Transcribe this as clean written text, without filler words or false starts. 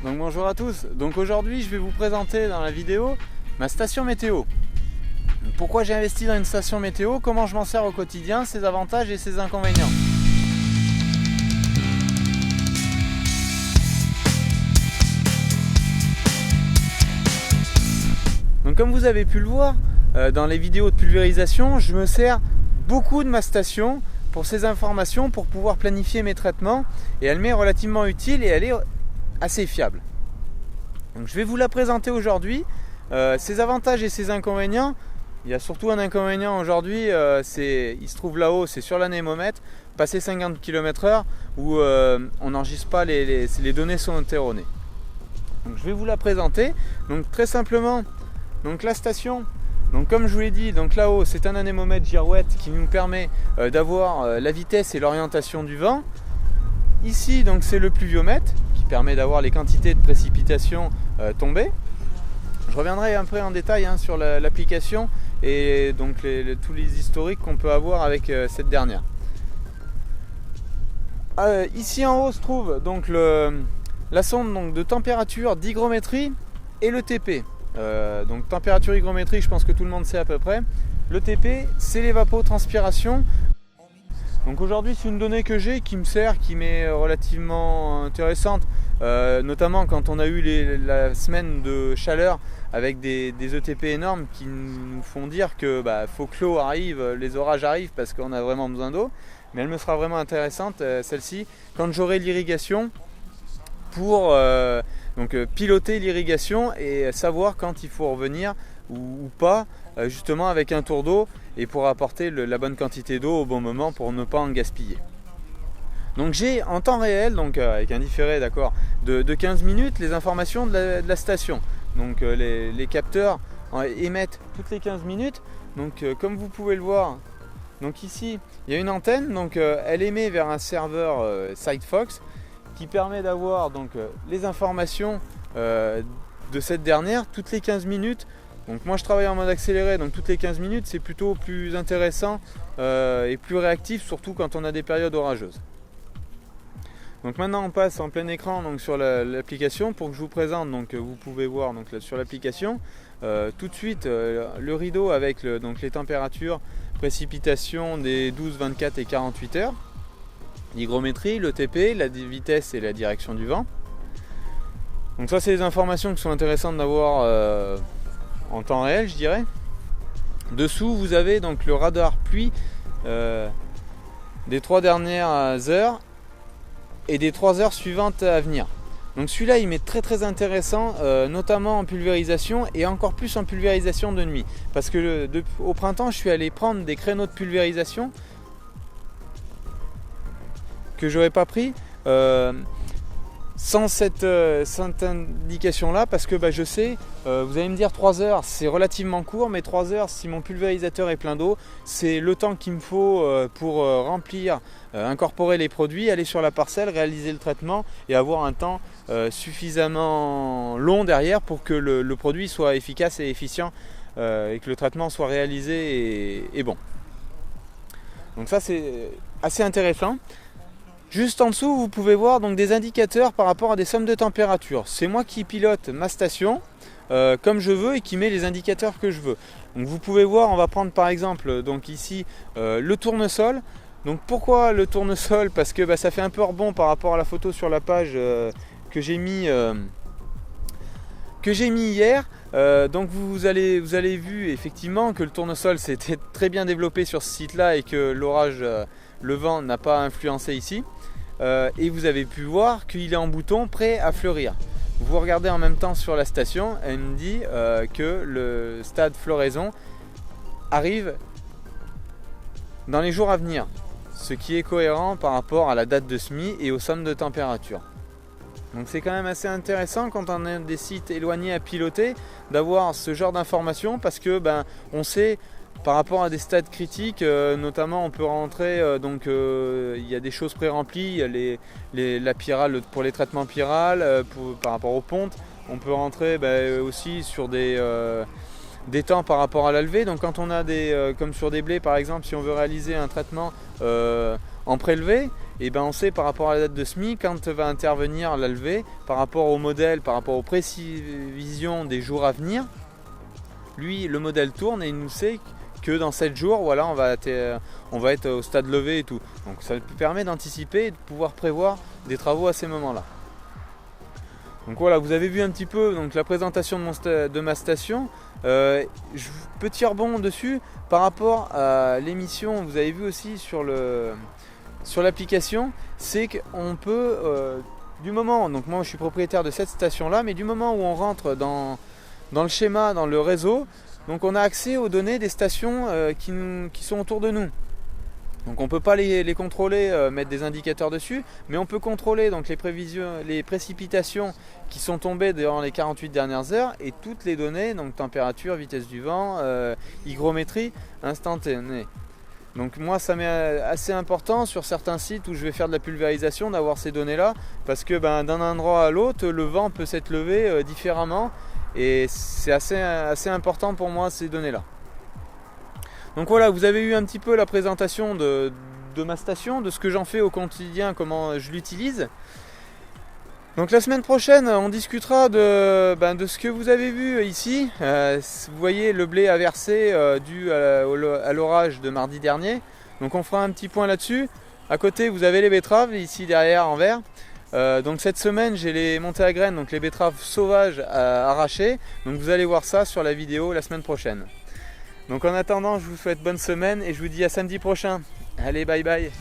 Donc bonjour à tous, donc aujourd'hui je vais vous présenter dans la vidéo ma station météo. Donc, pourquoi j'ai investi dans une station météo, comment je m'en sers au quotidien, ses avantages et ses inconvénients. Donc comme vous avez pu le voir dans les vidéos de pulvérisation, je me sers beaucoup de ma station pour ces informations, pour pouvoir planifier mes traitements, et elle m'est relativement utile et elle est assez fiable. Donc je vais vous la présenter aujourd'hui, ses avantages et ses inconvénients. Il y a surtout un inconvénient aujourd'hui, il se trouve là-haut, c'est sur l'anémomètre, passer 50 km/h où on n'enregistre pas les données sont erronées. Donc je vais vous la présenter. Donc très simplement, donc la station, donc comme je vous l'ai dit, donc là-haut c'est un anémomètre girouette qui nous permet d'avoir la vitesse et l'orientation du vent. Ici donc c'est le pluviomètre qui permet d'avoir les quantités de précipitations tombées. Je reviendrai un peu en détail sur l'application et donc tous les historiques qu'on peut avoir avec cette dernière. Ici en haut se trouve donc la sonde donc, de température, d'hygrométrie et le TP. Donc température, hygrométrie, je pense que tout le monde sait à peu près. Le TP, c'est l'évapotranspiration. Donc aujourd'hui c'est une donnée que j'ai qui me sert, qui m'est relativement intéressante, notamment quand on a eu la semaine de chaleur avec des ETP énormes qui nous font dire que faut que l'eau arrive, les orages arrivent parce qu'on a vraiment besoin d'eau. Mais elle me sera vraiment intéressante celle-ci quand j'aurai l'irrigation pour piloter l'irrigation et savoir quand il faut revenir ou pas, justement avec un tour d'eau et pour apporter la bonne quantité d'eau au bon moment pour ne pas en gaspiller. Donc j'ai en temps réel, donc avec un différé de 15 minutes, les informations de la station. Donc les capteurs émettent toutes les 15 minutes. Donc comme vous pouvez le voir, donc ici il y a une antenne, donc elle émet vers un serveur Sigfox qui permet d'avoir donc les informations de cette dernière toutes les 15 minutes. Donc moi je travaille en mode accéléré, donc toutes les 15 minutes c'est plutôt plus intéressant et plus réactif, surtout quand on a des périodes orageuses. Donc maintenant on passe en plein écran donc, sur l'application pour que je vous présente, donc vous pouvez voir donc, sur l'application tout de suite le rideau avec donc, les températures, précipitations des 12, 24 et 48 heures, l'hygrométrie, le TP, la vitesse et la direction du vent. Donc ça c'est des informations qui sont intéressantes d'avoir en temps réel, je dirais. Dessous vous avez donc le radar pluie des 3 dernières heures et des 3 heures suivantes à venir. Donc celui-là il m'est très intéressant, notamment en pulvérisation et encore plus en pulvérisation de nuit, parce que au printemps je suis allé prendre des créneaux de pulvérisation que j'aurais pas pris sans cette indication là, parce que je sais, vous allez me dire 3 heures c'est relativement court, mais 3 heures si mon pulvérisateur est plein d'eau, c'est le temps qu'il me faut pour remplir, incorporer les produits, aller sur la parcelle, réaliser le traitement et avoir un temps suffisamment long derrière pour que le produit soit efficace et efficient et que le traitement soit réalisé et bon. Donc ça c'est assez intéressant. Juste en dessous, vous pouvez voir donc des indicateurs par rapport à des sommes de température. C'est moi qui pilote ma station comme je veux et qui met les indicateurs que je veux. Donc vous pouvez voir, on va prendre par exemple donc ici le tournesol. Donc pourquoi le tournesol? Parce que ça fait un peu rebond par rapport à la photo sur la page que j'ai mis hier. Donc vous avez vu effectivement que le tournesol s'était très bien développé sur ce site là et que l'orage, le vent n'a pas influencé ici. Et vous avez pu voir qu'il est en bouton prêt à fleurir. Vous regardez en même temps sur la station, elle me dit que le stade floraison arrive dans les jours à venir, ce qui est cohérent par rapport à la date de semis et aux sommes de température. Donc c'est quand même assez intéressant quand on a des sites éloignés à piloter d'avoir ce genre d'informations, parce que on sait par rapport à des stades critiques, notamment on peut rentrer, il y a des choses pré-remplies, la pyrale pour les traitements pyrales, par rapport aux pontes, on peut rentrer aussi sur des temps par rapport à la levée. Donc quand on a comme sur des blés par exemple, si on veut réaliser un traitement en prélevé et ben on sait par rapport à la date de semis quand va intervenir la levée, par rapport au modèle, par rapport aux prévisions des jours à venir. Lui, le modèle tourne et il nous sait que dans 7 jours, voilà, on va être au stade levé et tout. Donc ça permet d'anticiper et de pouvoir prévoir des travaux à ces moments-là. Donc voilà, vous avez vu un petit peu donc, la présentation de ma station. Petit rebond dessus par rapport à l'émission, vous avez vu aussi sur l'application, c'est qu'on peut, du moment, donc moi je suis propriétaire de cette station-là, mais du moment où on rentre dans le schéma, dans le réseau, donc on a accès aux données des stations qui sont autour de nous. Donc on ne peut pas les contrôler, mettre des indicateurs dessus, mais on peut contrôler donc les précipitations qui sont tombées durant les 48 dernières heures et toutes les données, donc température, vitesse du vent, hygrométrie instantanée. Donc moi ça m'est assez important sur certains sites où je vais faire de la pulvérisation d'avoir ces données-là, parce que d'un endroit à l'autre, le vent peut s'être levé différemment et c'est assez important pour moi ces données-là. Donc voilà, vous avez eu un petit peu la présentation de ma station, de ce que j'en fais au quotidien, comment je l'utilise. Donc la semaine prochaine, on discutera de ce que vous avez vu ici. Vous voyez le blé à verser dû à l'orage de mardi dernier. Donc on fera un petit point là-dessus. À côté, vous avez les betteraves, ici derrière en vert. Donc cette semaine, j'ai les montées à graines, donc les betteraves sauvages arrachées. Donc vous allez voir ça sur la vidéo la semaine prochaine. Donc en attendant, je vous souhaite bonne semaine et je vous dis à samedi prochain. Allez, bye bye.